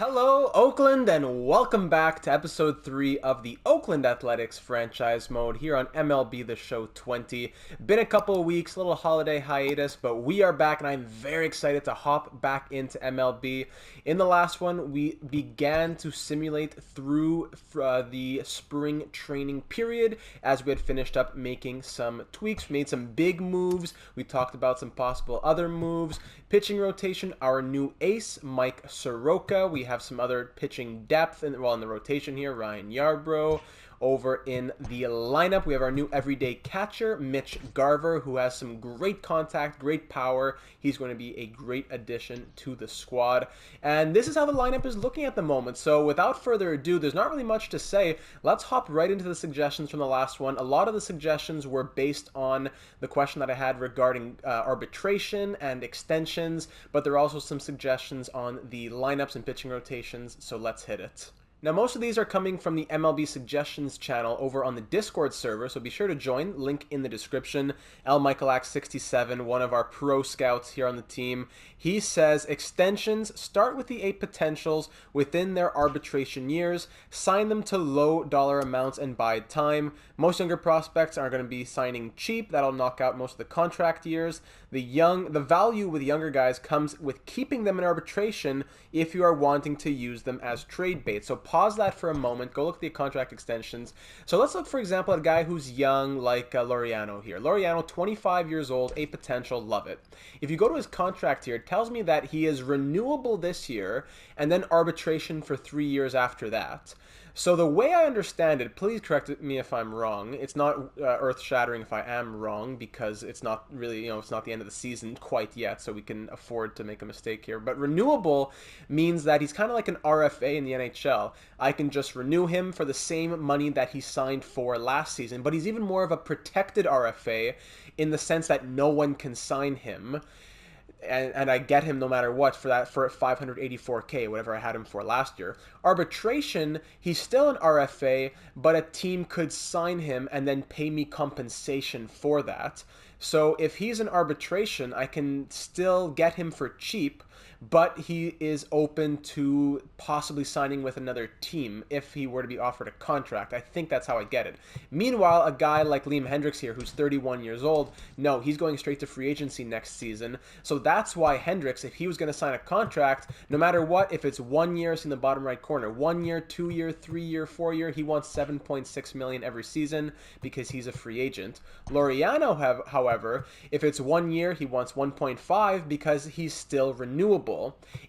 Hello, Oakland, and welcome back to episode 3 of the Oakland Athletics franchise mode here on MLB The Show 20. Been a couple of weeks, a little holiday hiatus, but we are back, and I'm very excited to hop back into MLB. In the last one, we began to simulate through the spring training period as we had finished up making some tweaks. We made some big moves. We talked about some possible other moves. Pitching rotation, our new ace, Mike Soroka. We have some other pitching depth in the rotation here. Ryan Yarbrough. Over in the lineup, we have our new everyday catcher, Mitch Garver, who has some great contact, great power. He's going to be a great addition to the squad. And this is how the lineup is looking at the moment. So without further ado, there's not really much to say. Let's hop right into the suggestions from the last one. A lot of the suggestions were based on the question that I had regarding arbitration and extensions, but there are also some suggestions on the lineups and pitching rotations, so let's hit it. Now, most of these are coming from the MLB Suggestions channel over on the Discord server, so be sure to join. Link in the description. LMichaelax67, one of our pro scouts here on the team, he says, extensions start with the 8 potentials within their arbitration years, sign them to low dollar amounts and bide time. Most younger prospects are going to be signing cheap. That'll knock out most of the contract years. The value with younger guys comes with keeping them in arbitration if you are wanting to use them as trade bait. So pause that for a moment. Go look at the contract extensions. So let's look, for example, at a guy who's young like Laureano here. Laureano, 25 years old, 8 potential, love it. If you go to his contract here, it tells me that he is renewable this year and then arbitration for 3 years after that. So the way I understand it, please correct me if I'm wrong. It's not earth-shattering if I am wrong, because it's not really, it's not the end of the season quite yet, so we can afford to make a mistake here. But renewable means that he's kind of like an RFA in the NHL. I can just renew him for the same money that he signed for last season, but he's even more of a protected RFA in the sense that no one can sign him. And I get him no matter what for $584K, whatever I had him for last year. Arbitration, he's still an RFA, but a team could sign him and then pay me compensation for that. So if he's an arbitration, I can still get him for cheap, but he is open to possibly signing with another team if he were to be offered a contract. I think that's how I get it. Meanwhile, a guy like Liam Hendricks here, who's 31 years old, no, he's going straight to free agency next season. So that's why Hendricks, if he was going to sign a contract, no matter what, if it's 1 year, it's in the bottom right corner, 1 year, 2 year, 3 year, 4 year, he wants $7.6 million every season because he's a free agent. Laureano, however, if it's 1 year, he wants 1.5 because he's still renewable.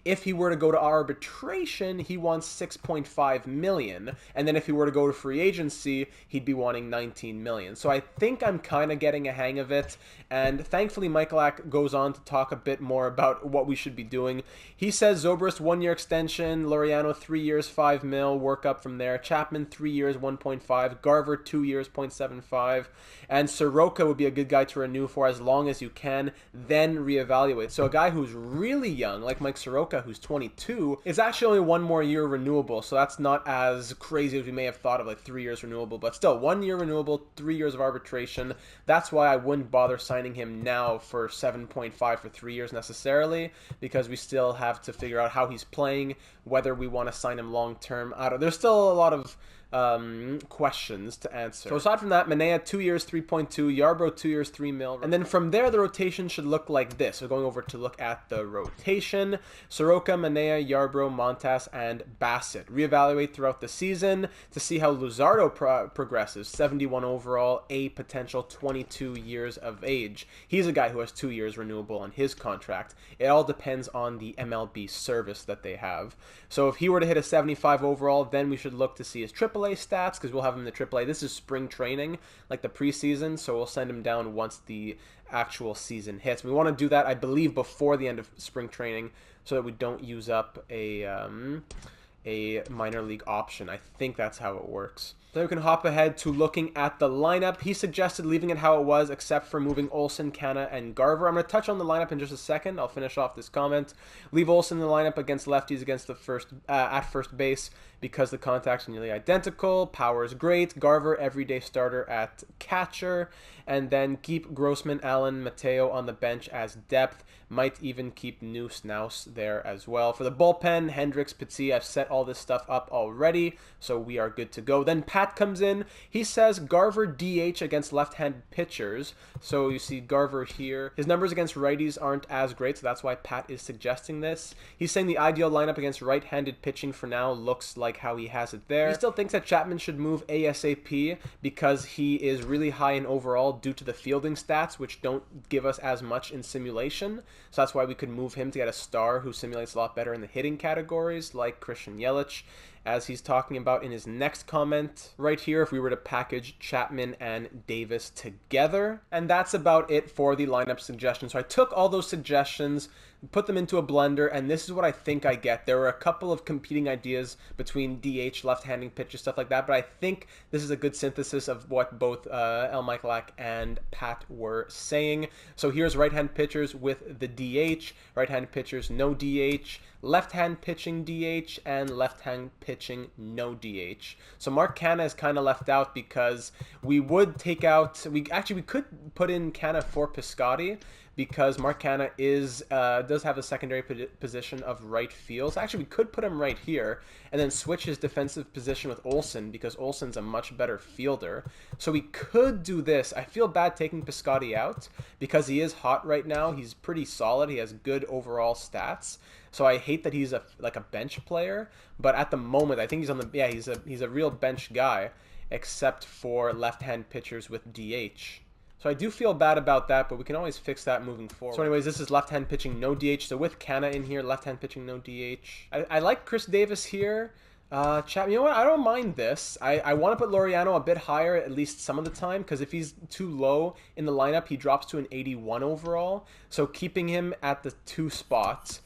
If he were to go to arbitration, he wants 6.5 million, and then if he were to go to free agency, he'd be wanting 19 million. So I think I'm kind of getting a hang of it, and thankfully Michalak goes on to talk a bit more about what we should be doing. He says Zobrist 1 year extension, Laureano 3 years 5 mil, work up from there. Chapman 3 years 1.5, Garver 2 years 0.75, and Soroka would be a good guy to renew for as long as you can, then reevaluate. So a guy who's really young, like Mike Soroka, who's 22, is actually only 1 more year renewable, so that's not as crazy as we may have thought of, like 3 years renewable, but still 1 year renewable, 3 years of arbitration. That's why I wouldn't bother signing him now for 7.5 for 3 years necessarily, because we still have to figure out how he's playing, whether we want to sign him long term. There's still a lot of questions to answer. So aside from that, Manea 2 years 3.2, Yarbrough 2 years 3 mil, and then from there the rotation should look like this. So going over to look at the rotation: Soroka, Manea, Yarbrough, Montas, and Bassett. Reevaluate throughout the season to see how Luzardo progresses. 71 overall, a potential 22 years of age. He's a guy who has 2 years renewable on his contract. It all depends on the MLB service that they have. So if he were to hit a 75 overall, then we should look to see his AAA stats, because we'll have him in the AAA. This is spring training, like the preseason, so we'll send him down once the actual season hits. We want to do that, I believe, before the end of spring training, so that we don't use up a minor league option. I think that's how it works. Then we can hop ahead to looking at the lineup. He suggested leaving it how it was, except for moving Olsen, Canna, and Garver. I'm going to touch on the lineup in just a second. I'll finish off this comment. Leave Olsen in the lineup against lefties against the at first base because the contacts are nearly identical. Power is great. Garver, everyday starter at catcher. And then keep Grossman, Allen, Mateo on the bench as depth. Might even keep Noose Nouse there as well. For the bullpen, Hendricks, Pizzi, I've set all this stuff up already, so we are good to go. Then Pat comes in. He says Garver DH against left-handed pitchers. So you see Garver here. His numbers against righties aren't as great, so that's why Pat is suggesting this. He's saying the ideal lineup against right-handed pitching for now looks like how he has it there. He still thinks that Chapman should move ASAP because he is really high in overall due to the fielding stats, which don't give us as much in simulation. So that's why we could move him to get a star who simulates a lot better in the hitting categories, like Christian Yelich, as he's talking about in his next comment right here, if we were to package Chapman and Davis together. And that's about it for the lineup suggestions. So I took all those suggestions, put them into a blender, and this is what I think I get. There were a couple of competing ideas between DH, left-handing pitchers, stuff like that, but I think this is a good synthesis of what both L. Michaelak and Pat were saying. So here's right-hand pitchers with the DH, right-hand pitchers no DH, left-hand pitching DH, and left-hand pitching no DH. So Mark Canha is kind of left out because we would take out, we could put in Canha for Piscotty, because Mark Canha does have a secondary position of right field. So actually, we could put him right here and then switch his defensive position with Olsen because Olsen's a much better fielder. So we could do this. I feel bad taking Piscotty out because he is hot right now. He's pretty solid. He has good overall stats. So I hate that he's like a bench player, but at the moment I think he's on the he's a real bench guy, except for left-hand pitchers with DH. So I do feel bad about that, but we can always fix that moving forward. So anyways, this is left-hand pitching, no DH. So with Canha in here, left-hand pitching, no DH. I like Chris Davis here. Chapman, you know what? I don't mind this. I want to put Laureano a bit higher, at least some of the time, because if he's too low in the lineup, he drops to an 81 overall. So keeping him at the 2 spots,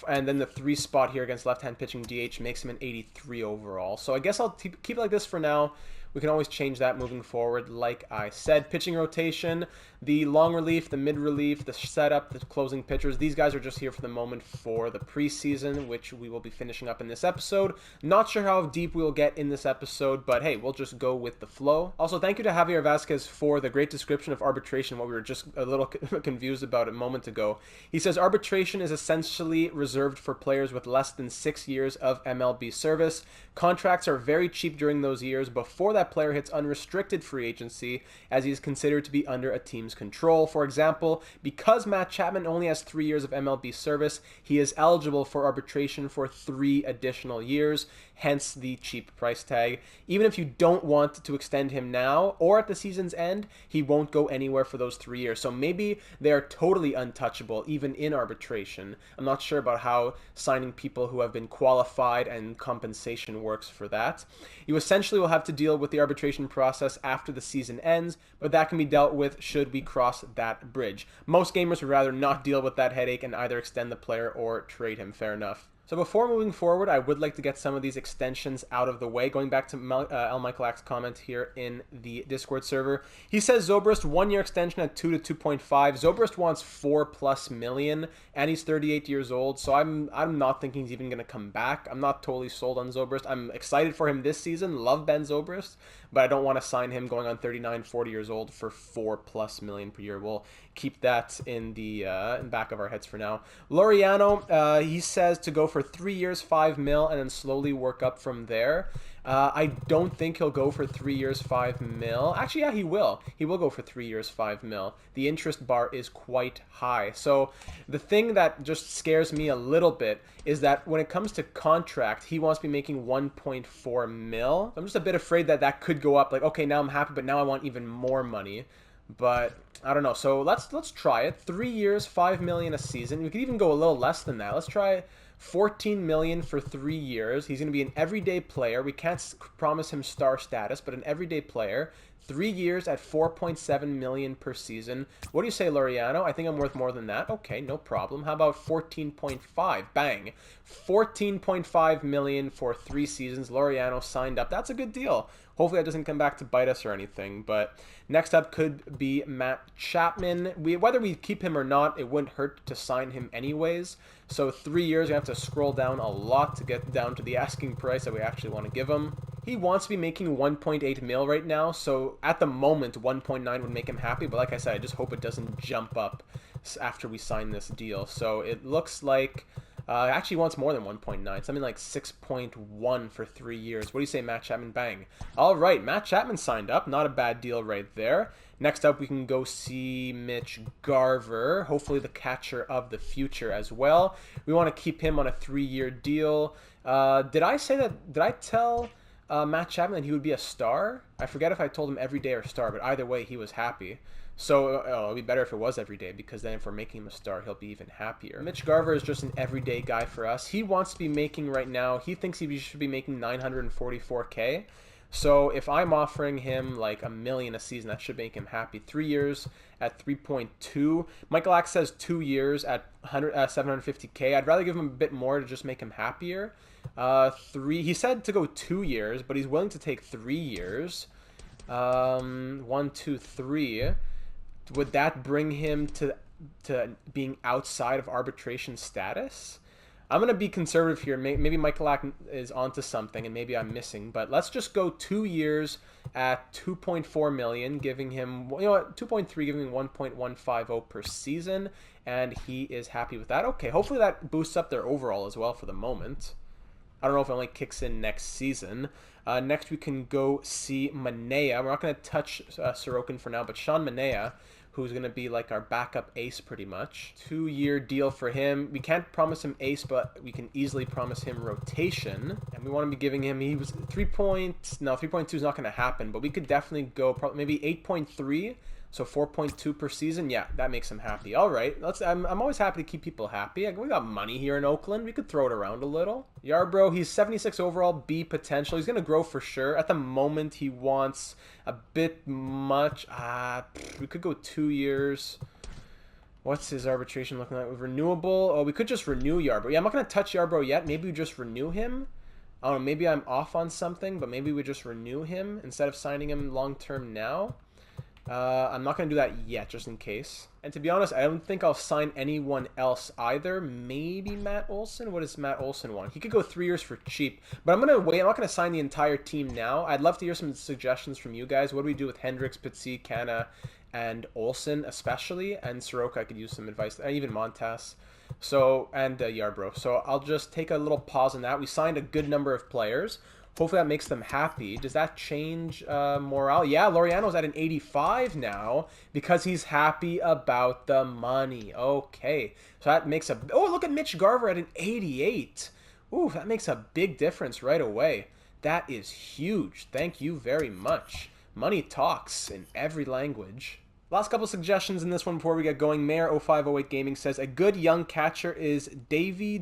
and then the 3 spot here against left-hand pitching DH makes him an 83 overall. So I guess I'll keep it like this for now. We can always change that moving forward, like I said. Pitching rotation, the long relief, the mid relief, the setup, the closing pitchers. These guys are just here for the moment for the preseason, which we will be finishing up in this episode. Not sure how deep we'll get in this episode, but hey, we'll just go with the flow. Also, thank you to Javier Vasquez for the great description of arbitration, what we were just a little confused about a moment ago. He says arbitration is essentially reserved for players with less than 6 years of MLB service. Contracts are very cheap during those years before that player hits unrestricted free agency, as he is considered to be under a team's control. For example, because Matt Chapman only has 3 years of MLB service, he is eligible for arbitration for 3 additional years, hence the cheap price tag. Even if you don't want to extend him now or at the season's end, he won't go anywhere for those 3 years. So maybe they are totally untouchable, even in arbitration. I'm not sure about how signing people who have been qualified and compensation works for that. You essentially will have to deal with the arbitration process after the season ends, but that can be dealt with should we cross that bridge. Most gamers would rather not deal with that headache and either extend the player or trade him. Fair enough. So before moving forward, I would like to get some of these extensions out of the way. Going back to L. Michaelak's comment here in the Discord server. He says Zobrist 1-year extension at 2 to 2.5. Zobrist wants $4+ million, and he's 38 years old, so I'm not thinking he's even going to come back. I'm not totally sold on Zobrist. I'm excited for him this season. Love Ben Zobrist, but I don't want to sign him going on 39, 40 years old for $4+ million per year. We'll keep that in the back of our heads for now. Laureano, he says to go for 3 years, $5 million, and then slowly work up from there. I don't think he'll go for 3 years, $5 million. Actually, yeah, he will. He will go for 3 years, $5 million. The interest bar is quite high. So the thing that just scares me a little bit is that when it comes to contract, he wants to be making $1.4 million. I'm just a bit afraid that that could go up. Like, okay, now I'm happy, but now I want even more money. But I don't know. So let's try it. 3 years, $5 million a season. We could even go a little less than that. Let's try $14 million for 3 years. He's going to be an everyday player. We can't promise him star status, but an everyday player. 3 years at 4.7 million per season. What do you say, Laureano? I think I'm worth more than that. Okay, no problem. How about 14.5? Bang. 14.5 million for 3 seasons. Laureano signed up. That's a good deal. Hopefully that doesn't come back to bite us or anything. But next up could be Matt Chapman. Whether we keep him or not, it wouldn't hurt to sign him anyways. So 3 years, we have to scroll down a lot to get down to the asking price that we actually want to give him. He wants to be making 1.8 mil right now, so at the moment 1.9 would make him happy, but like I said, I just hope it doesn't jump up after we sign this deal. So it looks like actually wants more than 1.9, something like 6.1 for 3 years. What do you say, Matt Chapman? Bang. All right, Matt Chapman signed up. Not a bad deal right there. Next up, we can go see Mitch Garver, hopefully the catcher of the future as well. We want to keep him on a 3-year deal. Did I tell Matt Chapman that he would be a star? I forget if I told him every day or star, but either way, he was happy. So it'd be better if it was every day, because then if we're making him a star, he'll be even happier. Mitch Garver is just an everyday guy for us. He wants to be making right now, he thinks he should be making 944K. So if I'm offering him like $1 million a season, that should make him happy. 3 years at 3.2. Michael Axe says 2 years at 750K. I'd rather give him a bit more to just make him happier. He said to go 2 years, but he's willing to take 3 years. 1, 2, 3. Would that bring him to being outside of arbitration status? I'm going to be conservative here. Maybe Michael Ack is onto something and maybe I'm missing, but let's just go 2 years at 2.4 million, giving him, 2.3, giving him 1.150 per season, and he is happy with that. Okay, hopefully that boosts up their overall as well for the moment. I don't know if it only kicks in next season. Next, we can go see Manea. We're not going to touch Sorokin for now, but Sean Manea, who's going to be like our backup ace pretty much. 2-year deal for him. We can't promise him ace, but we can easily promise him rotation. And we want to be giving him, he was 3.2 is not going to happen, but we could definitely go probably maybe 8.3. So 4.2 per season, yeah, that makes him happy. All right, I'm always happy to keep people happy. We got money here in Oakland. We could throw it around a little. Yarbrough, he's 76 overall, B potential. He's going to grow for sure. At the moment, he wants a bit much. We could go 2 years. What's his arbitration looking like? Renewable? Oh, we could just renew Yarbrough. Yeah, I'm not going to touch Yarbrough yet. Maybe we just renew him. I don't know, maybe I'm off on something, but maybe we just renew him instead of signing him long-term now. I'm not going to do that yet, just in case. And to be honest, I don't think I'll sign anyone else either. Maybe Matt Olson? What does Matt Olson want? He could go 3 years for cheap. But I'm going to wait. I'm not going to sign the entire team now. I'd love to hear some suggestions from you guys. What do we do with Hendricks, Pitsy, Canna, and Olson especially? And Soroka, I could use some advice. And even Montas. So, and Yarbrough. So I'll just take a little pause on that. We signed a good number of players. Hopefully that makes them happy. Does that change morale? Yeah, Laureano's at an 85 now because he's happy about the money. Okay, so that makes a... Oh, look at Mitch Garver at an 88. Ooh, that makes a big difference right away. That is huge. Thank you very much. Money talks in every language. Last couple suggestions in this one before we get going. Mayor0508 Gaming says, a good young catcher is Davy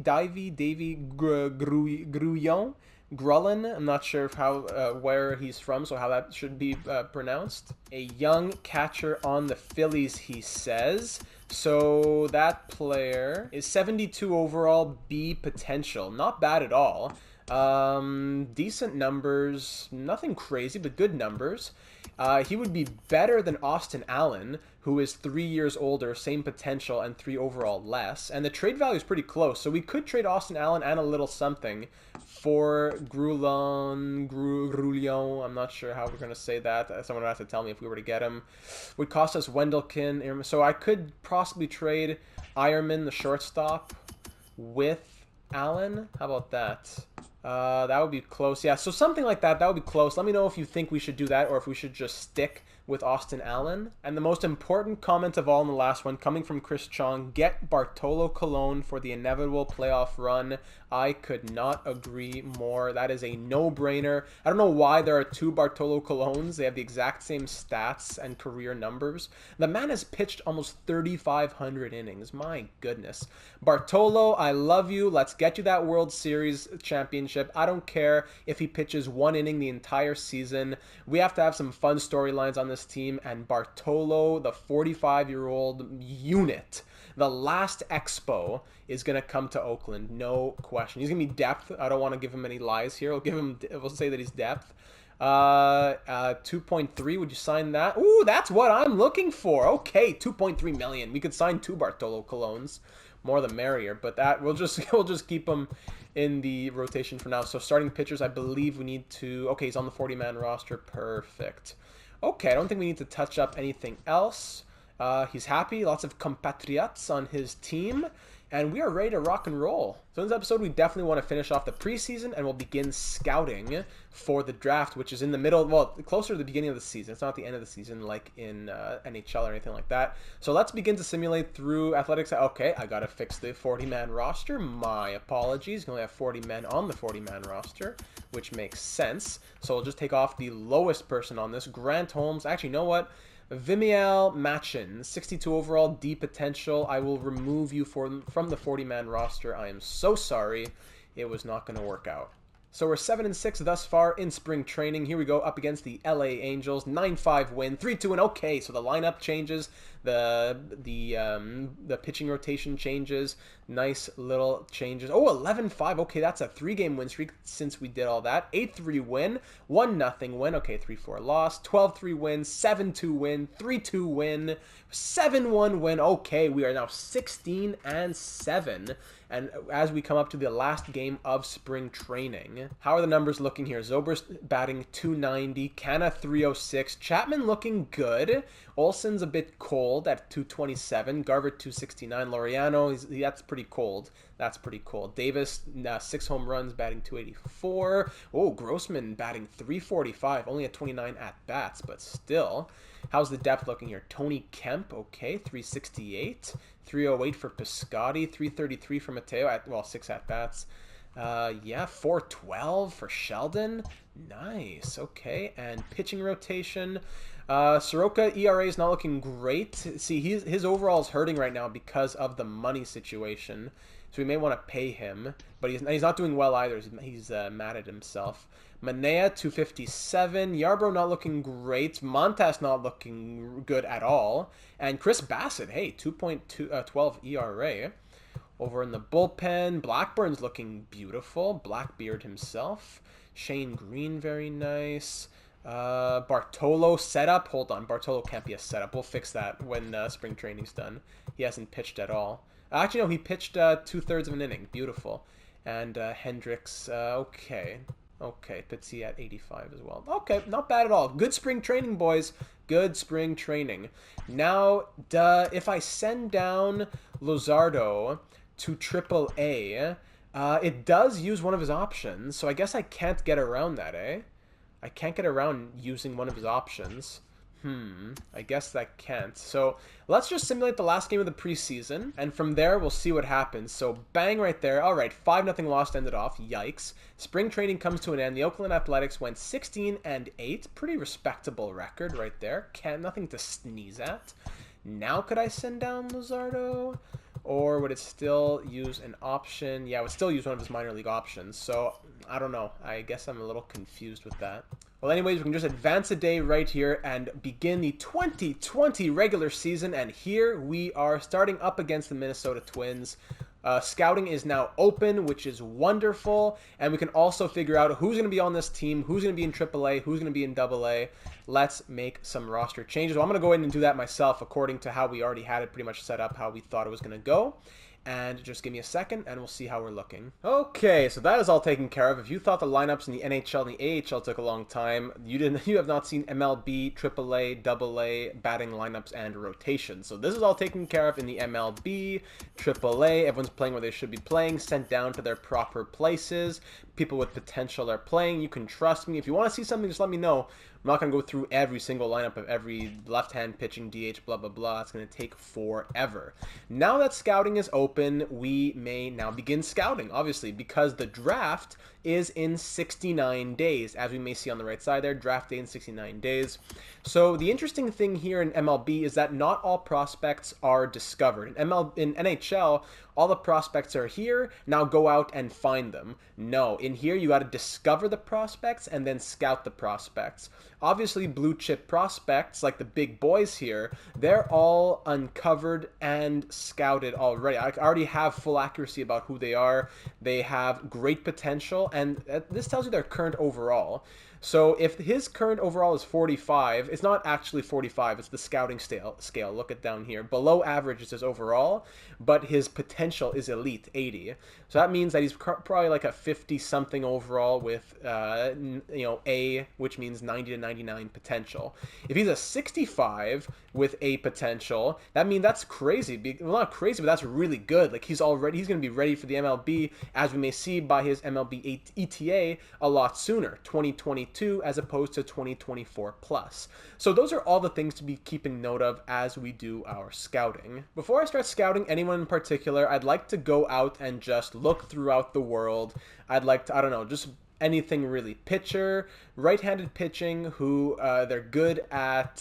Grullon. Grullen, I'm not sure where he's from, so how that should be pronounced. A young catcher on the Phillies, he says. So that player is 72 overall, B potential. Not bad at all. Decent numbers, nothing crazy, but good numbers. He would be better than Austin Allen, who is 3 years older, same potential, and 3 overall less. And the trade value is pretty close, so we could trade Austin Allen and a little something for Grulon, I'm not sure how we're going to say that. Someone would have to tell me if we were to get him. Would cost us Wendelken. So I could possibly trade Ironman, the shortstop, with Allen. How about that? That would be close. Yeah, so something like that. That would be close. Let me know if you think we should do that or if we should just stick with Austin Allen. And the most important comment of all in the last one, coming from Chris Chong, get Bartolo Colon for the inevitable playoff run. I could not agree more. That is a no-brainer. I don't know why there are two Bartolo Colons. They have the exact same stats and career numbers. The man has pitched almost 3,500 innings. My goodness. Bartolo, I love you. Let's get you that World Series championship. I don't care if he pitches one inning the entire season. We have to have some fun storylines on this team, and Bartolo, the 45-year-old unit, the last expo, is going to come to Oakland, no question. He's going to be depth. I don't want to give him any lies here. We'll say that he's depth. 2.3, would you sign that? Ooh, that's what I'm looking for. Okay, 2.3 million. We could sign two Bartolo Colones. More the merrier, but that we'll just keep him in the rotation for now. So starting pitchers, I believe we need to... Okay, he's on the 40-man roster. Perfect. Okay, I don't think we need to touch up anything else. He's happy. Lots of compatriots on his team. And we are ready to rock and roll. So in this episode, we definitely want to finish off the preseason, and we'll begin scouting for the draft, which is in the middle, well, closer to the beginning of the season. It's not the end of the season like in NHL or anything like that. So let's begin to simulate through athletics. Okay, I got to fix the 40-man roster. My apologies. You can only have 40 men on the 40-man roster, which makes sense. So we'll just take off the lowest person on this, Grant Holmes. Actually, you know what? Vimial Machin, 62 overall, D potential. I will remove you from the 40-man roster. I am so sorry. It was not going to work out. So we're 7-6 thus far in spring training. Here we go up against the LA Angels. 9-5 win, 3-2 win. Okay, so the lineup changes, the pitching rotation changes. Nice little changes. Oh, 11-5. Okay, that's a 3-game win streak since we did all that. 8-3 win, 1-0 win. Okay, 3-4 loss. 12-3 win, 7-2 win, 3-2 win, 7-1 win. Okay, we are now 16-7. And as we come up to the last game of spring training, how are the numbers looking here? Zobrist batting 290, Canna 306, Chapman looking good, Olsen's a bit cold at 227, Garver 269, Laureano, that's pretty cold. That's pretty cool. Davis, 6 home runs, batting 284. Oh, Grossman batting 345, only at 29 at-bats, but still. How's the depth looking here? Tony Kemp, okay, 368. 308 for Piscotti, 333 for Mateo, 6 at-bats. Yeah, 412 for Sheldon. Nice, okay. And pitching rotation. Soroka ERA is not looking great. See, his overall is hurting right now because of the money situation. So we may want to pay him, but he's not doing well either. He's mad at himself. Manea, 257. Yarbrough not looking great. Montas not looking good at all. And Chris Bassett, hey, 2.12 ERA. Over in the bullpen, Blackburn's looking beautiful. Blackbeard himself. Shane Green, very nice. Bartolo setup. Hold on, Bartolo can't be a setup. We'll fix that when spring training's done. He hasn't pitched at all. Actually, no, he pitched 2/3 of an inning. Beautiful. And Hendricks, okay. Okay, Pitsy at 85 as well. Okay, not bad at all. Good spring training, boys. Good spring training. Now, if I send down Luzardo to AAA, it does use one of his options, so I guess I can't get around that, eh? I can't get around using one of his options. I guess that can't. So let's just simulate the last game of the preseason, and from there we'll see what happens. So bang right there. All right, 5-0 loss ended off. Yikes. Spring training comes to an end. The Oakland Athletics went 16-8. Pretty respectable record right there. Nothing to sneeze at. Now could I send down Luzardo? Or would it still use an option? Yeah, it would still use one of his minor league options. So I don't know. I guess I'm a little confused with that. Well, anyways, we can just advance a day right here and begin the 2020 regular season. And here we are starting up against the Minnesota Twins. Scouting is now open, which is wonderful. And we can also figure out who's going to be on this team, who's going to be in AAA, who's going to be in AA. Let's make some roster changes. Well, I'm going to go ahead and do that myself according to how we already had it pretty much set up, how we thought it was going to go. And just give me a second, and we'll see how we're looking. Okay, so that is all taken care of. If you thought the lineups in the NHL and the AHL took a long time, you have not seen MLB, AAA, AA, batting lineups, and rotations. So this is all taken care of in the MLB, AAA. Everyone's playing where they should be playing, sent down to their proper places. People with potential are playing. You can trust me. If you want to see something, just let me know. I'm not going to go through every single lineup of every left-hand pitching DH, blah, blah, blah. It's going to take forever. Now that scouting is open, we may now begin scouting, obviously, because the draft is in 69 days, as we may see on the right side there, draft day in 69 days. So the interesting thing here in MLB is that not all prospects are discovered. In NHL, all the prospects are here, now go out and find them. No, in here you got to discover the prospects and then scout the prospects. Obviously, blue chip prospects, like the big boys here, they're all uncovered and scouted already. I already have full accuracy about who they are. They have great potential, and this tells you their current overall. So if his current overall is 45, it's not actually 45, it's the scouting scale. Look at down here. Below average is his overall, but his potential is elite, 80. So that means that he's probably like a 50-something overall with, A, which means 90 to 99 potential. If he's a 65 with A potential, that means that's crazy. Well, not crazy, but that's really good. Like he's going to be ready for the MLB, as we may see by his MLB ETA a lot sooner, 2022 as opposed to 2024 plus. So those are all the things to be keeping note of as we do our scouting. Before I start scouting anyone in particular, I'd like to go out and just look throughout the world. I'd like to, I don't know, just anything really. Pitcher, right-handed pitching, who they're good at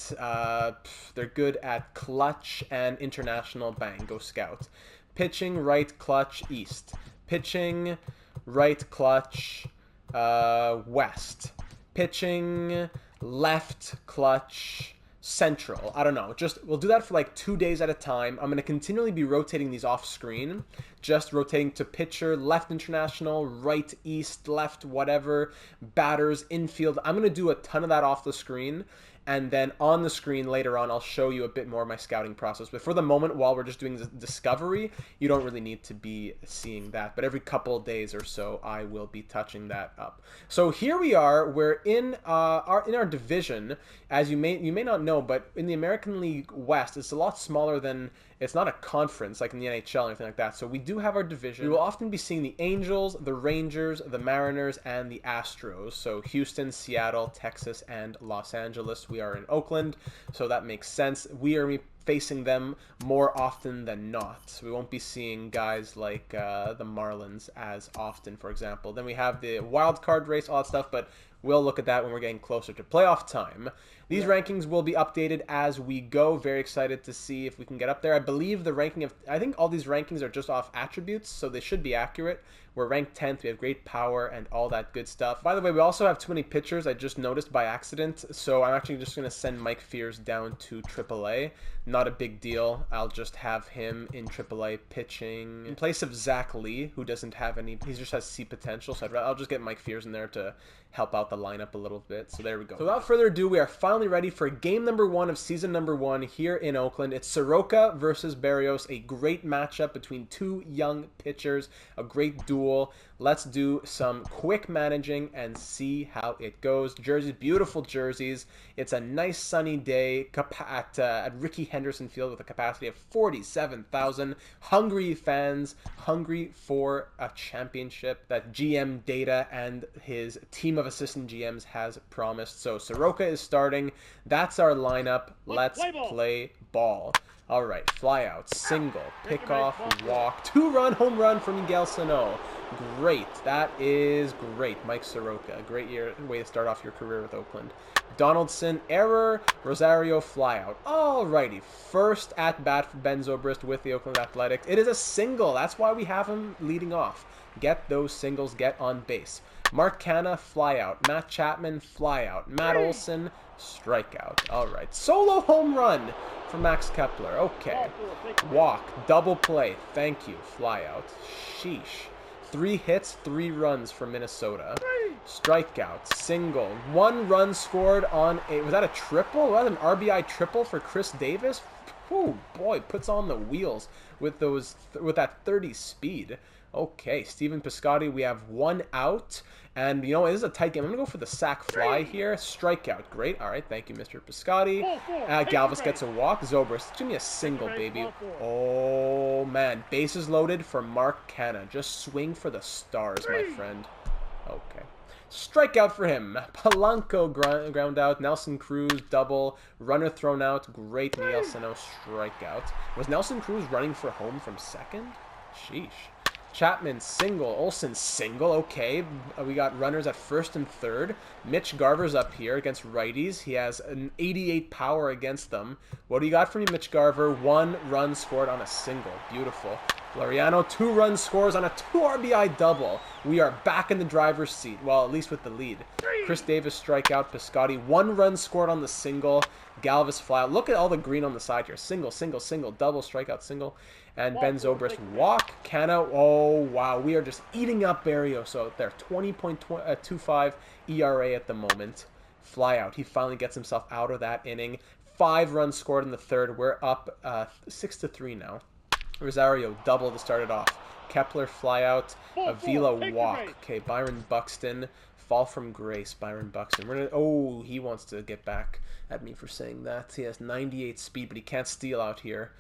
clutch and international. Bang, go scout. Pitching right clutch east. Pitching right clutch west. Pitching left clutch central. I don't know. Just we'll do that for like 2 days at a time. I'm going to continually be rotating these off screen. Just rotating to pitcher, left international, right east, left whatever, batters, infield. I'm going to do a ton of that off the screen. And then on the screen later on, I'll show you a bit more of my scouting process. But for the moment, while we're just doing the discovery, you don't really need to be seeing that. But every couple of days or so, I will be touching that up. So here we are. We're in our division. As you may not know, but in the American League West, it's a lot smaller than. It's not a conference like in the NHL or anything like that. So we do have our division. We will often be seeing the Angels, the Rangers, the Mariners, and the Astros. So Houston, Seattle, Texas, and Los Angeles. We are in Oakland, so that makes sense. We are facing them more often than not. So we won't be seeing guys like the Marlins as often, for example. Then we have the wild card race, all that stuff, but we'll look at that when we're getting closer to playoff time. These rankings will be updated as we go. Very excited to see if we can get up there. I believe the ranking I think all these rankings are just off attributes, so they should be accurate. We're ranked 10th. We have great power and all that good stuff. By the way, we also have too many pitchers. I just noticed by accident, so I'm actually just going to send Mike Fears down to AAA. Not a big deal. I'll just have him in AAA pitching in place of Zach Lee, who doesn't have any. He just has C potential, so I'll just get Mike Fears in there to help out the lineup a little bit. So there we go. So without further ado, we are finally ready for game number 1 of season number 1 here in Oakland. It's Soroka versus Berrios, a great matchup between two young pitchers, a great duel. Let's do some quick managing and see how it goes. Jerseys, beautiful jerseys. It's a nice sunny day at Rickey Henderson Field with a capacity of 47,000. Hungry fans, hungry for a championship that GM Data and his team of assistant GMs has promised. So Soroka is starting. That's our lineup. Let's play ball. All right, fly out, single, pick off, walk, 2-run home run from Miguel Sano. Great, that is great. Mike Soroka, a great way to start off your career with Oakland. Donaldson, error, Rosario, fly out. All righty, first at bat for Ben Zobrist with the Oakland Athletics. It is a single, that's why we have him leading off. Get those singles, get on base. Mark Canha, fly out. Matt Chapman, fly out. Matt Olson, strikeout. All right, solo home run for Max Kepler. Okay, walk, double play. Thank you, fly out. Sheesh. 3 hits, 3 runs for Minnesota. Strikeout, single. 1 run scored on a. Was that a triple? Was that an RBI triple for Chris Davis? Whew, boy, puts on the wheels with that 30 speed. Okay, Steven Piscotty, we have 1 out. And, you know, this is a tight game. I'm going to go for the sac fly here. Strikeout. Great. All right, thank you, Mr. Piscotty. Galvis gets a walk. Zobrist, give me a single, baby. Oh, man. Bases loaded for Mark Canha. Just swing for the stars, my friend. Okay. Strikeout for him. Polanco ground out. Nelson Cruz double. Runner thrown out. Great Miguel Sano strikeout. Was Nelson Cruz running for home from second? Sheesh. Chapman single. Olsen single. Okay. We got runners at first and third. Mitch Garver's up here against righties. He has an 88 power against them. What do you got for me, Mitch Garver? 1 run scored on a single. Beautiful. Laureano, 2 run scores on a 2 RBI double. We are back in the driver's seat. Well, at least with the lead. Chris Davis strikeout. Piscotty, 1 run scored on the single. Galvis fly out. Look at all the green on the side here. Single, single, single, double, strikeout, single. And Ben Zobrist walk. Cano, oh wow, we are just eating up Barrios out there. 20.25 ERA at the moment. Fly out. He finally gets himself out of that inning. 5 runs scored in the third. We're up 6-3 now. Rosario double to start it off. Kepler fly out. Avila walk. Okay, Byron Buxton. Fall from grace, Byron Buxton. We're gonna, oh, he wants to get back at me for saying that. He has 98 speed, but he can't steal out here.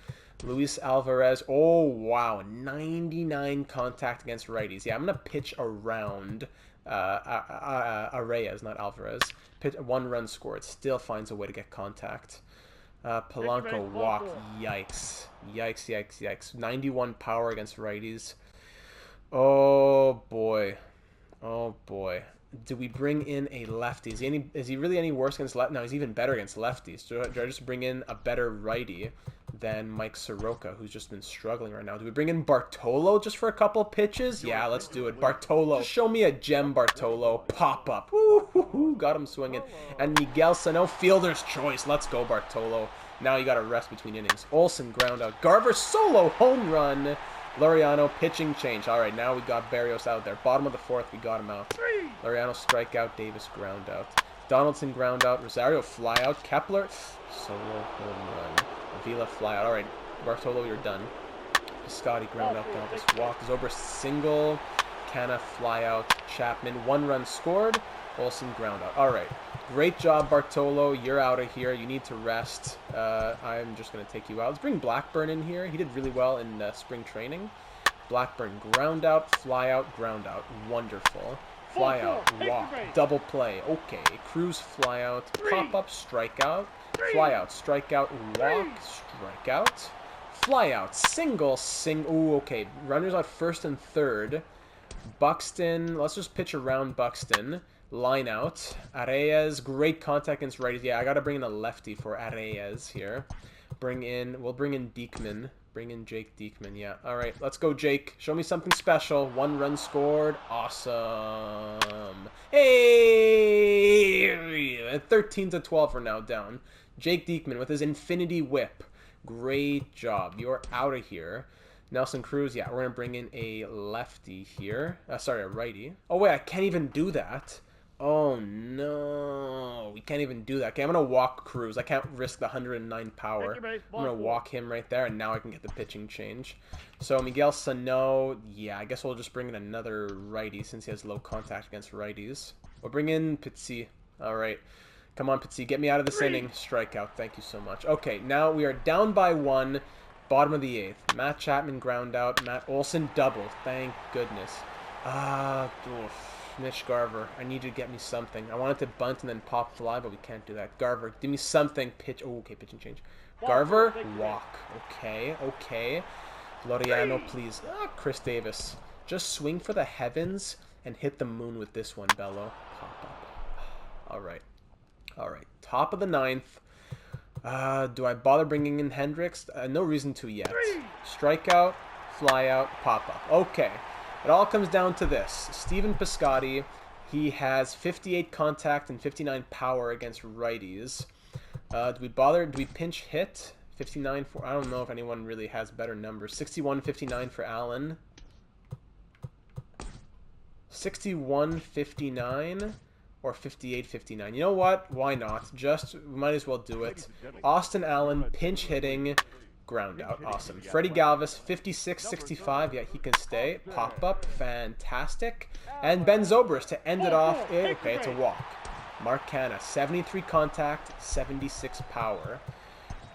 Luis Alvarez. Oh, wow. 99 contact against righties. Yeah, I'm going to pitch around Arraez, not Alvarez. 1 run scored. Still finds a way to get contact. Polanco walk. Yikes. Yikes, yikes, yikes. 91 power against righties. Oh, boy. Oh, boy. Do we bring in a lefty? Is he really any worse against lefties? No, he's even better against lefties. Do I just bring in a better righty than Mike Soroka, who's just been struggling right now? Do we bring in Bartolo just for a couple pitches? Yeah, let's do it. Bartolo. Just show me a gem Bartolo. Pop up. Woo-hoo-hoo. Got him swinging. And Miguel Sano, fielder's choice. Let's go, Bartolo. Now you got to rest between innings. Olsen ground out. Garver solo home run. Laureano pitching change. All right, now we got Barrios out there. Bottom of the 4th, we got him out. Laureano strikeout. Davis ground out. Donaldson ground out. Rosario fly out. Kepler solo home run. Avila fly out. All right, Bartolo, you're done. Piscotty ground out. Galvis walk. Zobrist single. Canna fly out. Chapman 1 run scored. Olsen ground out. All right. Great job, Bartolo. You're out of here. You need to rest. I'm just going to take you out. Let's bring Blackburn in here. He did really well in spring training. Blackburn, ground out, fly out, ground out. Wonderful. Fly out, walk, double play. Okay. Cruz, fly out, pop up, strikeout. Fly out, strikeout, walk, strikeout. Fly out, single, Ooh, okay. Runners on first and third. Buxton, let's just pitch around Buxton. Line out. Arraez, great contact against righties. Yeah, I got to bring in a lefty for Arraez here. We'll bring in Diekman. Bring in Jake Diekman, yeah. All right, let's go, Jake. Show me something special. 1 run scored. Awesome. Hey! 13-12 we're now down. Jake Diekman with his infinity whip. Great job. You're out of here. Nelson Cruz, yeah, we're going to bring in a lefty here. Sorry, a righty. Oh, wait, I can't even do that. Oh, no. We can't even do that. Okay, I'm going to walk Cruz. I can't risk the 109 power. I'm going to walk him right there, and now I can get the pitching change. So, Miguel Sano, yeah, I guess we'll just bring in another righty since he has low contact against righties. We'll bring in Pizzi. All right. Come on, Pizzi. Get me out of this inning. Strikeout. Thank you so much. Okay, now we are down by 1. Bottom of the 8th. Matt Chapman ground out. Matt Olson doubled. Thank goodness. Mitch Garver. I need you to get me something. I wanted to bunt and then pop fly, but we can't do that. Garver, give me something. Pitch. Oh, okay, pitching change. Garver, walk. Okay, okay. Laureano, please. Chris Davis. Just swing for the heavens and hit the moon with this one, Bello. Pop up. All right. All right. Top of the 9th. Do I bother bringing in Hendricks? No reason to yet. Strikeout, fly out, pop up. Okay. It all comes down to this. Steven Piscotty, he has 58 contact and 59 power against righties. Do we pinch hit? 59 for, I don't know if anyone really has better numbers. 61-59 for Allen. 61-59 or 58-59. You know what? Why not? Just, might as well do it. Austin Allen, pinch hitting, ground out. Awesome. Freddie Galvis, 56-65. Yeah, he can stay. Pop up. Fantastic. And Ben Zobrist to end it off. Okay, it's a walk. Mark Canna, 73 contact, 76 power.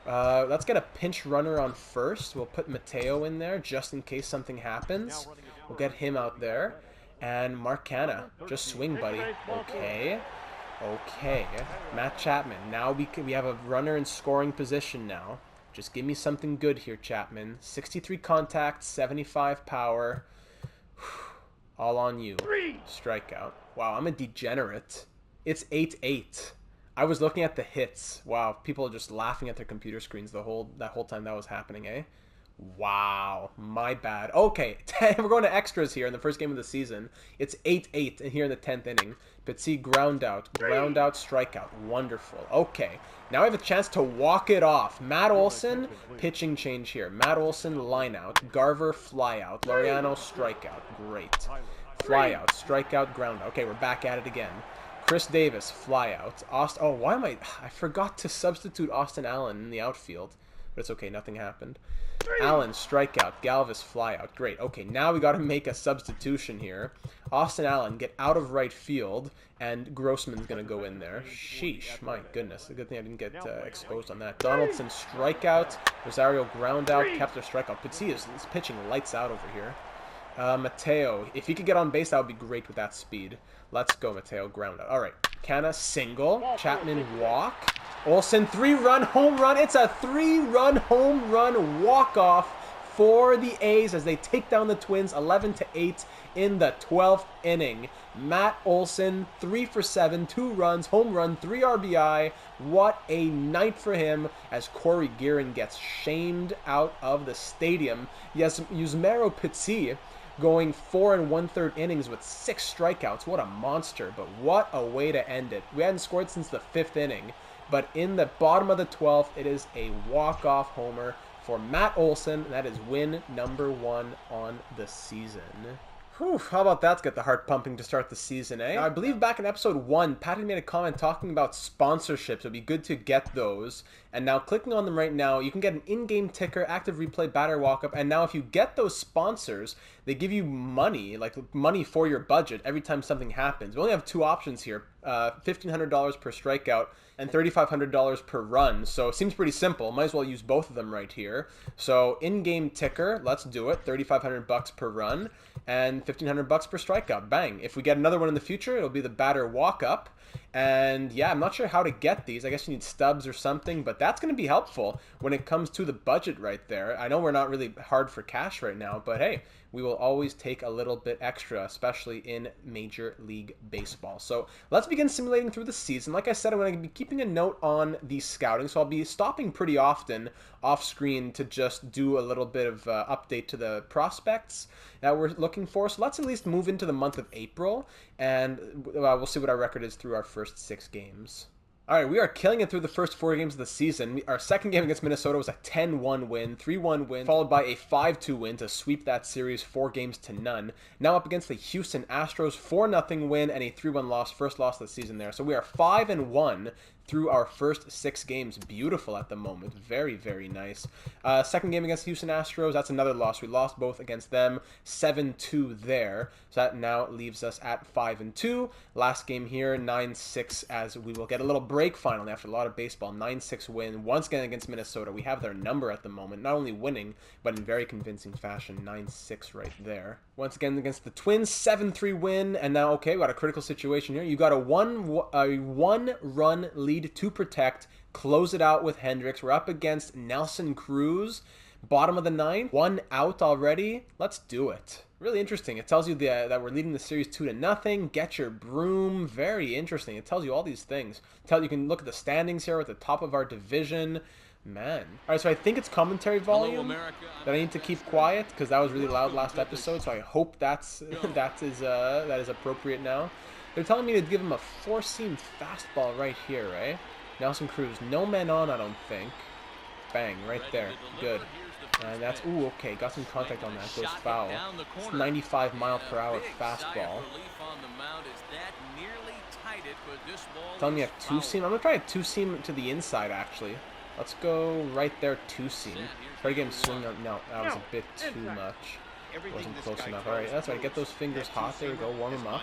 Let's get a pinch runner on first. We'll put Mateo in there just in case something happens. We'll get him out there. And Mark Canha, just swing, buddy. Okay. Okay. Matt Chapman. Now we have a runner in scoring position now. Just give me something good here, Chapman. 63 contact, 75 power. All on you. Strikeout. Wow, I'm a degenerate. It's 8-8. I was looking at the hits. Wow, people are just laughing at their computer screens that whole time that was happening, eh? Wow, my bad. Okay, we're going to extras here in the first game of the season. It's 8-8 and here in the 10th inning. Petit ground out, strikeout. Wonderful. Okay, now I have a chance to walk it off. Matt Olson, pitching change here. Matt Olson, line out. Garver, fly out. Laureano, strikeout. Great. Fly out, strikeout, ground out. Okay, we're back at it again. Chris Davis, fly out. Oh, why am I forgot to substitute Austin Allen in the outfield. But it's okay, nothing happened. Allen, strikeout. Galvis, flyout. Great. Okay, now we got to make a substitution here. Austin Allen, get out of right field, and Grossman's going to go in there. Sheesh, my goodness. A good thing I didn't get exposed on that. Donaldson, strikeout. Rosario, ground out. Kepler, strikeout. Petit is pitching lights out over here. Mateo, if he could get on base, that would be great with that speed. Let's go, Mateo, ground out. All right, Canha, single. Chapman, walk. Olsen, 3-run home run. It's a 3-run home run walk-off for the A's as they take down the Twins 11-8 in the 12th inning. Matt Olson, 3 for 7, 2 runs, home run, 3 RBI. What a night for him as Corey Guerin gets shamed out of the stadium. Yes, Yusmeiro Petit going 4 1/3 innings with 6 strikeouts. What a monster, but what a way to end it. We hadn't scored since the 5th inning. But in the bottom of the 12th, it is a walk-off homer for Matt Olson. That is win number 1 on the season. Whew, how about that to get the heart pumping to start the season, eh? Now, I believe back in episode 1, Patty made a comment talking about sponsorships. It would be good to get those. And now clicking on them right now, you can get an in-game ticker, active replay, batter walk-up. And now if you get those sponsors, they give you money, like money for your budget every time something happens. We only have 2 options here, $1,500 per strikeout and $3,500 per run. So it seems pretty simple. Might as well use both of them right here. So in-game ticker, let's do it. $3,500 per run and $1,500 per strikeout. Bang. If we get another one in the future, it'll be the batter walk-up. And yeah, I'm not sure how to get these. I guess you need stubs or something, but that's going to be helpful when it comes to the budget right there. I know we're not really hard for cash right now, but hey, we will always take a little bit extra, especially in Major League Baseball. So let's begin simulating through the season. Like I said, I'm going to be keeping a note on the scouting, so I'll be stopping pretty often off screen to just do a little bit of update to the prospects that we're looking for. So let's at least move into the month of April, and we'll see what our record is through our first 6 games. All right, we are killing it through the first 4 games of the season. Our second game against Minnesota was a 10-1 win, 3-1 win, followed by a 5-2 win to sweep that series 4-0. Now up against the Houston Astros, 4-0 win and a 3-1 loss, first loss of the season there. So we are 5-1 through our first 6 games. Beautiful at the moment. Very, very nice. Second game against Houston Astros, that's another loss. We lost both against them, 7-2 there. So that now leaves us at 5-2. Last game here, 9-6, as we will get a little break finally after a lot of baseball. 9-6 win, once again against Minnesota. We have their number at the moment, not only winning, but in very convincing fashion. 9-6 right there. Once again against the Twins, 7-3 win, and now, okay, we got a critical situation here. You got a one-run lead to protect, close it out with Hendricks. We're up against Nelson Cruz, bottom of the 9th, 1 out already. Let's do it. Really interesting. It tells you that we're leading the series 2-0. Get your broom. Very interesting. It tells you all these things. You can look at the standings here at the top of our division. Man. All right, so I think it's commentary volume that I need to keep quiet because that was really loud last episode. So I hope that is appropriate now. They're telling me to give him a 4-seam fastball right here, right? Nelson Cruz, no men on, I don't think. Bang, right there. Good. And that's, ooh, okay, got some contact on that. Goes foul. It's 95-mile-per-hour fastball. Telling me a 2-seam. I'm going to try a 2-seam to the inside, actually. Let's go right there, 2-seam. Try to get him swinging on. No, that was a bit too much. Wasn't close enough. All right, that's right. Get those fingers hot. There we go. Warm them up.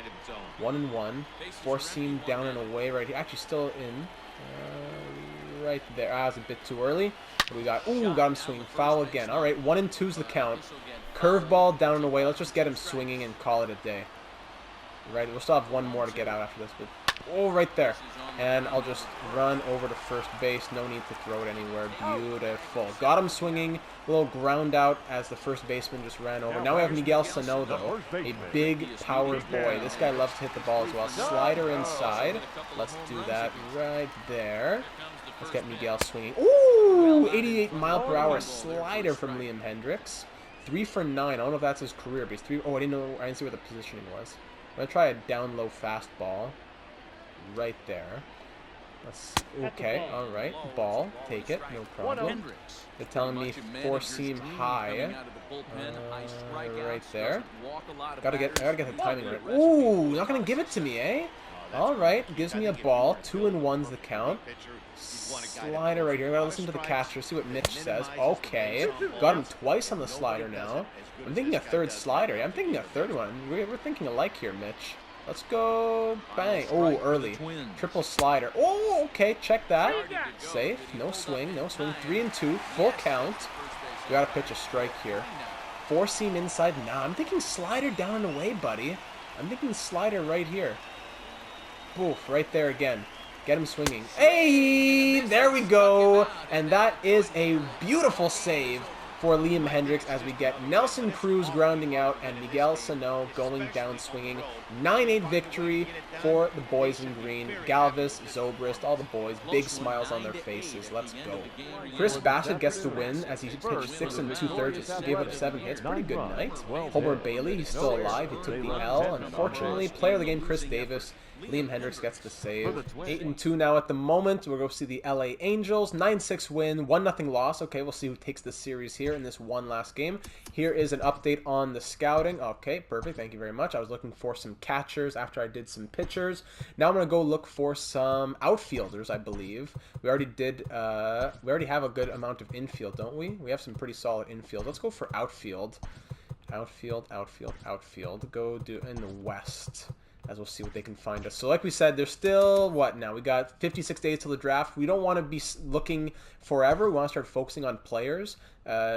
1-1. 4-seam down and away right here. Actually, still in. Right there. That was a bit too early. We got, ooh, got him swinging. Foul again. All right, 1-2's the count. Curveball down and away. Let's just get him swinging and call it a day. Right, we'll still have one more to get out after this, but oh, right there. And I'll just run over to first base. No need to throw it anywhere. Beautiful. Got him swinging. A little ground out as the first baseman just ran over. Now we have Miguel Sano, though. A big power boy. This guy loves to hit the ball as well. Slider inside. Let's do that right there. Let's get Miguel swinging. Ooh, 88 mile per hour slider from Liam Hendricks. 3 for 9. I don't know if that's his career, but he's 3. Oh, I didn't see what the positioning was. I'm going to try a down low fastball right there. Okay, all right. Ball, take it, no problem. They're telling me 4-seam high. Right there. I gotta get the timing right. Ooh, not gonna give it to me, eh? All right, gives me a ball. 2-1's the count. Slider right here. I gotta listen to the catcher, see what Mitch says. Okay, got him twice on the slider now. I'm thinking a third slider. I'm thinking a third one. We're thinking alike here, Mitch. Let's go. Bang. Oh, early. Triple slider. Oh, okay. Check that. Safe. No swing. No swing. 3-2. Full count. We gotta pitch a strike here. 4-seam inside. Nah, I'm thinking slider down and away, buddy. I'm thinking slider right here. Boof. Right there again. Get him swinging. Hey! There we go. And that is a beautiful save for Liam Hendricks as we get Nelson Cruz grounding out and Miguel Sano going down swinging. 9-8 victory for the boys in green. Galvis, Zobrist, all the boys, big smiles on their faces. Let's go. Chris Bassett gets the win as he pitched 6 2/3, gave up 7 hits. Pretty good night. Homer Bailey, he's still alive. He took the L. Unfortunately, player of the game, Chris Davis. Liam Hendricks gets the save. 8-2 now at the moment. We'll go see the LA Angels. 9-6 win, 1-0 loss. Okay, we'll see who takes the series here in this one last game. Here is an update on the scouting. Okay, perfect. Thank you very much. I was looking for some catchers after I did some pitchers. Now I'm going to go look for some outfielders, I believe. We already have a good amount of infield, don't we? We have some pretty solid infield. Let's go for outfield. Outfield. Go do in the West, as we'll see what they can find us. So like we said, there's still, what now? We got 56 days till the draft. We don't want to be looking forever. We want to start focusing on players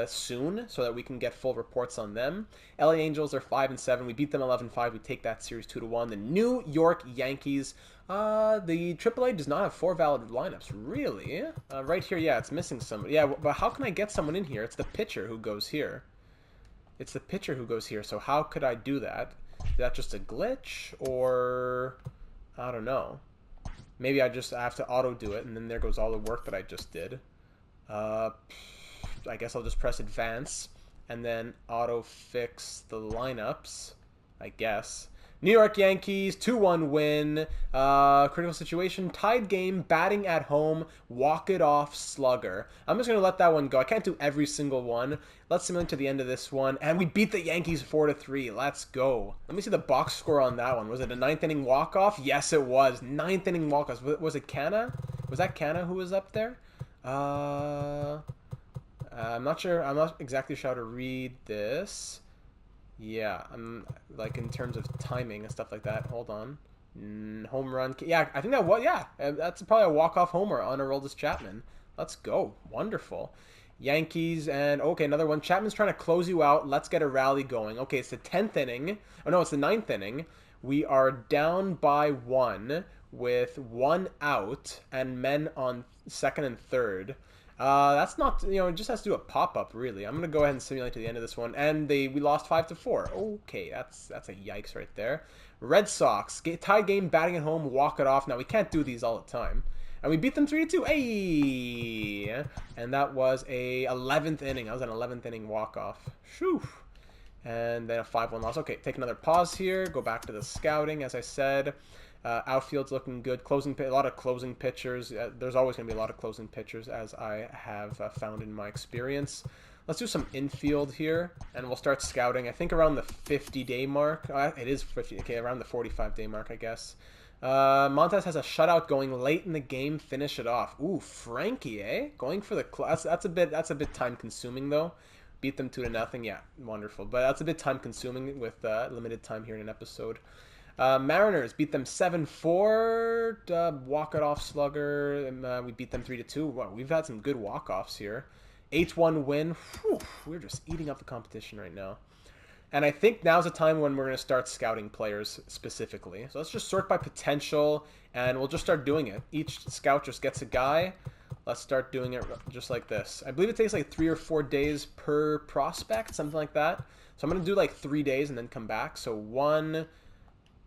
soon so that we can get full reports on them. LA Angels are 5-7. We beat them 11-5. We take that series 2-1. The New York Yankees, the AAA does not have 4 valid lineups. Really? Right here, yeah, it's missing somebody. Yeah, but how can I get someone in here? It's the pitcher who goes here. So how could I do that? Is that just a glitch, or I don't know. Maybe I have to auto do it, and then there goes all the work that I just did. I guess I'll just press advance, and then auto fix the lineups, I guess. New York Yankees, 2-1 win. Critical situation, tied game, batting at home, walk it off slugger. I'm just going to let that one go. I can't do every single one. Let's simulate to the end of this one. And we beat the Yankees 4-3. Let's go. Let me see the box score on that one. Was it a 9th inning walk-off? Yes, it was. 9th inning walk-off. Was it Canna? Was that Canna who was up there? I'm not sure. I'm not exactly sure how to read this. Yeah, I'm like in terms of timing and stuff like that. Hold on. Home run. Yeah, I think that was, yeah. That's probably a walk-off homer on Aroldis Chapman. Let's go. Wonderful. Yankees, and okay, another one. Chapman's trying to close you out. Let's get a rally going. Okay, it's the 10th inning. Oh, no, it's the 9th inning. We are down by 1 with 1 out and men on 2nd and 3rd. That's not, it just has to do a pop-up, really. I'm going to go ahead and simulate to the end of this one. And we lost 5-4. Okay, that's a yikes right there. Red Sox, tie game, batting at home, walk it off. Now, we can't do these all the time. And we beat them 3-2. Hey! And that was a 11th inning. That was an 11th inning walk-off. Shoo! And then a 5-1 loss. Okay, take another pause here. Go back to the scouting, as I said. Outfield's looking good. A lot of closing pitchers. There's always going to be a lot of closing pitchers, as I have found in my experience. Let's do some infield here, and we'll start scouting. I think around the 50-day mark. It is 50. Okay, around the 45-day mark, I guess. Montes has a shutout going late in the game. Finish it off. Ooh, Frankie, eh? Going for the that's a bit time consuming though. Beat them 2-0. Yeah, wonderful. But that's a bit time consuming with limited time here in an episode. Mariners beat them 7-4. Walk it off slugger. And, we beat them 3-2. Wow, we've had some good walk offs here. 8-1 win. Whew, we're just eating up the competition right now. And I think now's the time when we're going to start scouting players specifically. So let's just sort by potential, and we'll just start doing it. Each scout just gets a guy. Let's start doing it just like this. I believe it takes like 3 or 4 days per prospect, something like that. So I'm going to do like 3 days and then come back. So 1,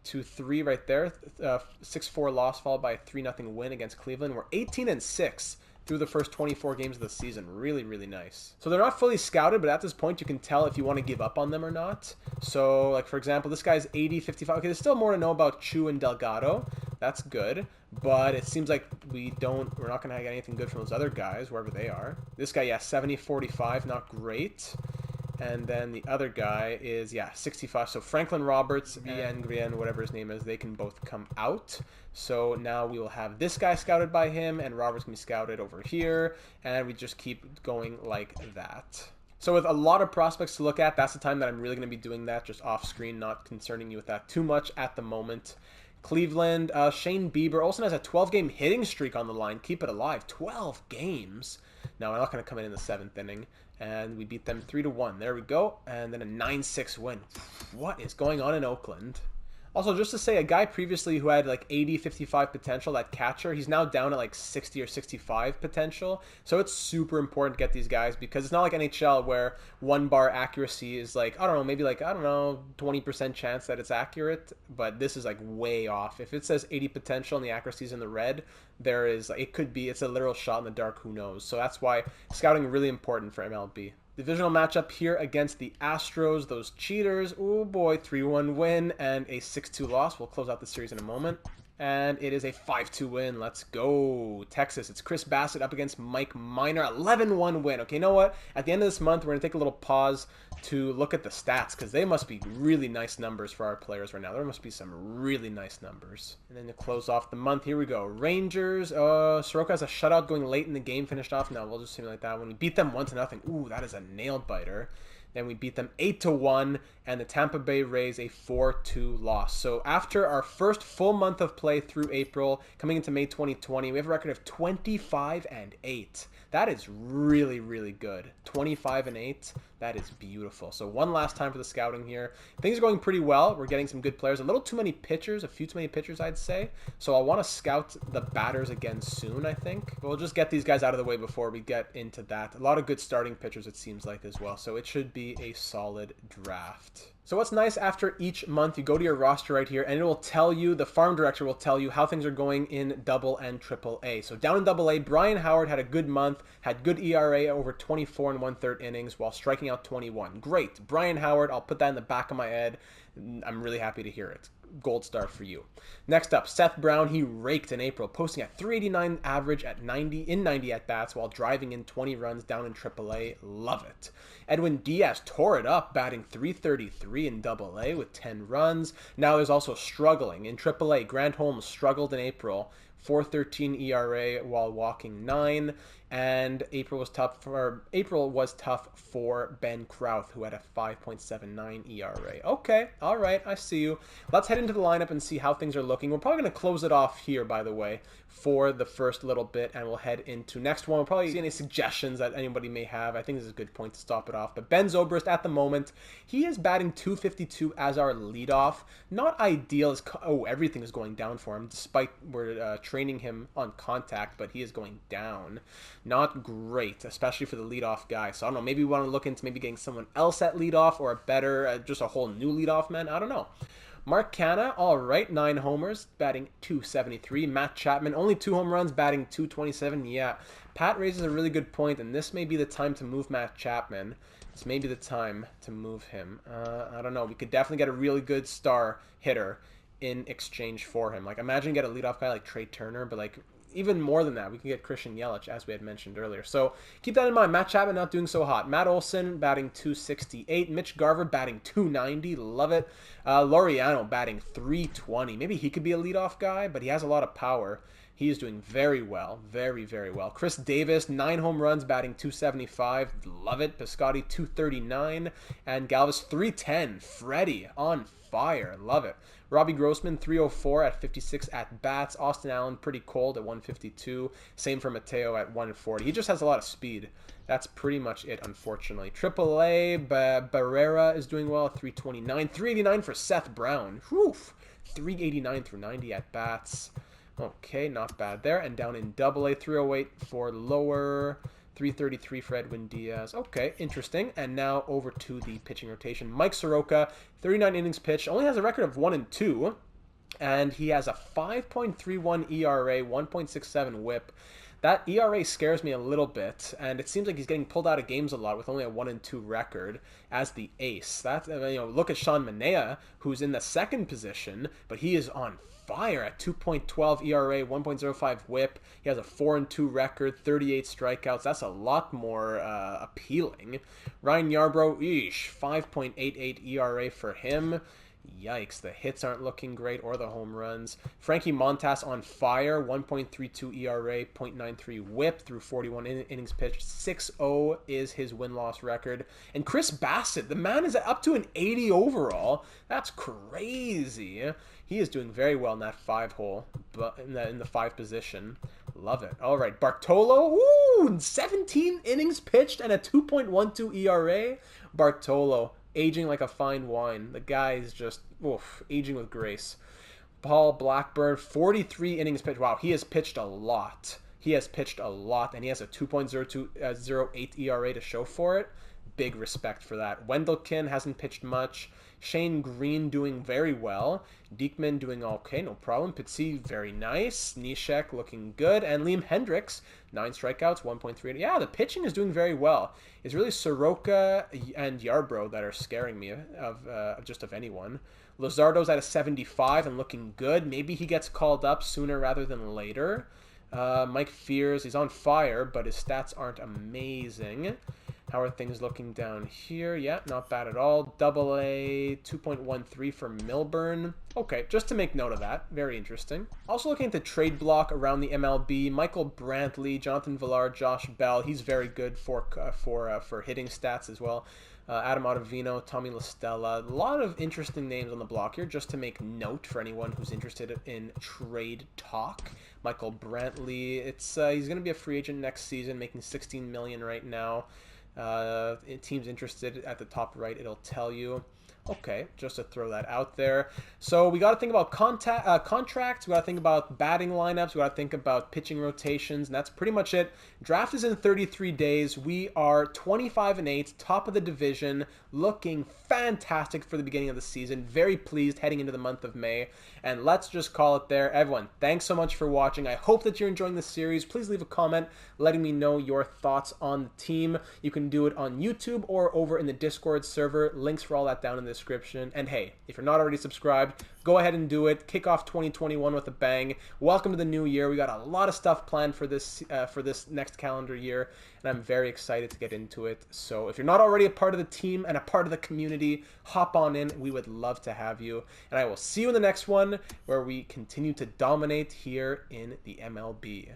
2, 3 right there. 6-4 loss followed by a 3-0 win against Cleveland. We're 18-6 through the first 24 games of the season. Really, really nice. So they're not fully scouted, but at this point you can tell if you want to give up on them or not. So like for example, this guy's 80-55. Okay, there's still more to know about Chu and Delgado. That's good, but it seems like we're not going to get anything good from those other guys, wherever they are. This guy, yeah, 70-45, not great. And then the other guy is, yeah, 65. So Franklin Roberts and Grien, whatever his name is, they can both come out. So now we will have this guy scouted by him, and Roberts can be scouted over here. And we just keep going like that. So with a lot of prospects to look at, that's the time that I'm really going to be doing that, just off screen, not concerning you with that too much at the moment. Cleveland, Shane Bieber also has a 12-game hitting streak on the line. Keep it alive. 12 games. Now, we're not going to come in the 7th inning. And we beat them 3-1. There we go. And then a 9-6 win. What is going on in Oakland? Also, just to say, a guy previously who had like 80-55 potential, that catcher, he's now down at like 60 or 65 potential. So it's super important to get these guys because it's not like NHL where 1-bar accuracy is like, I don't know, maybe like, I don't know, 20% chance that it's accurate. But this is like way off. If it says 80 potential and the accuracy is in the red, there is, it could be, it's a literal shot in the dark, who knows. So that's why scouting is really important for MLB. Divisional matchup here against the Astros, those cheaters. Oh boy, 3-1 win and a 6-2 loss. We'll close out the series in a moment. And it is a 5-2 win. Let's go. Texas, it's Chris Bassett up against Mike Minor. 11-1 win. Okay, you know what? At the end of this month, we're going to take a little pause to look at the stats because they must be really nice numbers for our players right now. There must be some really nice numbers. And then to close off the month, here we go. Rangers. Soroka has a shutout going late in the game. Finished off. No, we'll just simulate that one. We beat them 1-0. Ooh, that is a nail biter. Then we beat them 8-1, and the Tampa Bay Rays a 4-2 loss. So after our first full month of play through April, coming into May 2020, we have a record of 25-8. That is really, really good. 25-8. That is beautiful. So one last time for the scouting here. Things are going pretty well. We're getting some good players. A little too many pitchers, a few too many pitchers, I'd say. So I want to scout the batters again soon, I think. But we'll just get these guys out of the way before we get into that. A lot of good starting pitchers, it seems like, as well. So it should be a solid draft. So what's nice, after each month, you go to your roster right here, and it will tell you, the farm director will tell you how things are going in Double and Triple A. So down in Double A, Brian Howard had a good month, had good ERA over 24 1/3 innings while striking out 21. Great. Brian Howard, I'll put that in the back of my head. I'm really happy to hear it. Gold star for you. Next up, Seth Brown. He raked in April, posting a 389 average at 90 at-bats while driving in 20 runs down in AAA. Love it. Edwin Diaz tore it up, batting 333 in AA with 10 runs. Now there's also struggling in AAA. Grant Holmes struggled in April. 4.13 ERA while walking 9, and April was tough for Ben Krauth, who had a 5.79 ERA. Okay, all right, I see you. Let's head into the lineup and see how things are looking. We're probably going to close it off here, by the way, for the first little bit, and we'll head into next one. We'll probably see any suggestions that anybody may have. I think this is a good point to stop it off. But Ben Zobrist, at the moment, he is batting 252 as our leadoff. Not ideal. Everything is going down for him, despite we're training him on contact, but he is going down. Not great, especially for the leadoff guy. So I don't know, maybe we want to look into maybe getting someone else at leadoff, or a better, just a whole new leadoff man. I don't know. Mark Canha, all right, 9 homers, batting 273. Matt Chapman, only 2 home runs, batting 227. Yeah, Pat raises a really good point, and this may be the time to move Matt Chapman. This may be the time to move him. I don't know. We could definitely get a really good star hitter in exchange for him. Like, imagine get a leadoff guy like Trey Turner, but like even more than that, we can get Christian Yelich, as we had mentioned earlier. So keep that in mind. Matt Chapman not doing so hot. Matt Olson batting 268. Mitch Garver batting 290. Love it. Laureano batting 320. Maybe he could be a leadoff guy, but he has a lot of power. He is doing very well. Very, very well. Chris Davis, 9 home runs, batting .275. Love it. Piscotty, 239. And Galvis, 310. Freddie, on fire. Love it. Robbie Grossman, 304 at 56 at-bats. Austin Allen, pretty cold at 152. Same for Mateo at 140. He just has a lot of speed. That's pretty much it, unfortunately. AAA, Barrera is doing well at 329. 389 for Seth Brown. Whew. 389 through 90 at-bats. Okay, not bad there. And down in AA, 308 for Lower. 333 for Edwin Diaz. Okay, interesting. And now over to the pitching rotation. Mike Soroka, 39 innings pitched, only has a record of 1-2, and he has a 5.31 ERA, 1.67 WHIP. That ERA scares me a little bit, and it seems like he's getting pulled out of games a lot with only a 1-2 record as the ace. That, look at Sean Manaea, who's in the second position, but he is on fire at 2.12 ERA, 1.05 WHIP. He has a 4-2 record, 38 strikeouts. That's a lot more appealing. Ryan Yarbrough, 5.88 ERA for him. Yikes, the hits aren't looking great, or the home runs. Frankie Montas on fire, 1.32 ERA, 0.93 WHIP through 41 innings pitched. 6-0 is his win-loss record. And Chris Bassett, the man is up to an 80 overall. That's crazy. He is doing very well in that 5-hole, but in the 5 position. Love it. All right, Bartolo, 17 innings pitched and a 2.12 ERA. Bartolo, aging like a fine wine. The guy is just aging with grace. Paul Blackburn, 43 innings pitched. Wow, he has pitched a lot. And he has a 2.08 ERA to show for it. Big respect for that. Wendelken hasn't pitched much. Shane Green doing very well. Diekman doing okay, no problem. Pizzi, very nice. Nishek looking good. And Liam Hendricks, 9 strikeouts, 1.3. Yeah, the pitching is doing very well. It's really Soroka and Yarbrough that are scaring me of anyone. Luzardo's at a 75 and looking good. Maybe he gets called up sooner rather than later. Mike Fears, he's on fire, but his stats aren't amazing. How are things looking down here? Yeah, not bad at all. AA, 2.13 for Milburn. Okay, just to make note of that. Very interesting. Also looking at the trade block around the MLB, Michael Brantley, Jonathan Villar, Josh Bell. He's very good for hitting stats as well. Adam Ottavino, Tommy LaStella. A lot of interesting names on the block here, just to make note for anyone who's interested in trade talk. Michael Brantley, he's going to be a free agent next season, making $16 million right now. Teams interested at the top right, it'll tell you. Okay, just to throw that out there. So we got to think about contracts. We got to think about batting lineups. We got to think about pitching rotations, and that's pretty much it. Draft is in 33 days. We are 25-8, top of the division, looking fantastic for the beginning of the season. Very pleased heading into the month of May. And let's just call it there. Everyone, thanks so much for watching. I hope that you're enjoying this series. Please leave a comment letting me know your thoughts on the team. You can do it on YouTube or over in the Discord server. Links for all that down in the description. And hey, if you're not already subscribed, go ahead and do it. Kick off 2021 with a bang. Welcome to the new year. We got a lot of stuff planned for this next calendar year, and I'm very excited to get into it. So if you're not already a part of the team and a part of the community, hop on in. We would love to have you. And I will see you in the next one where we continue to dominate here in the MLB.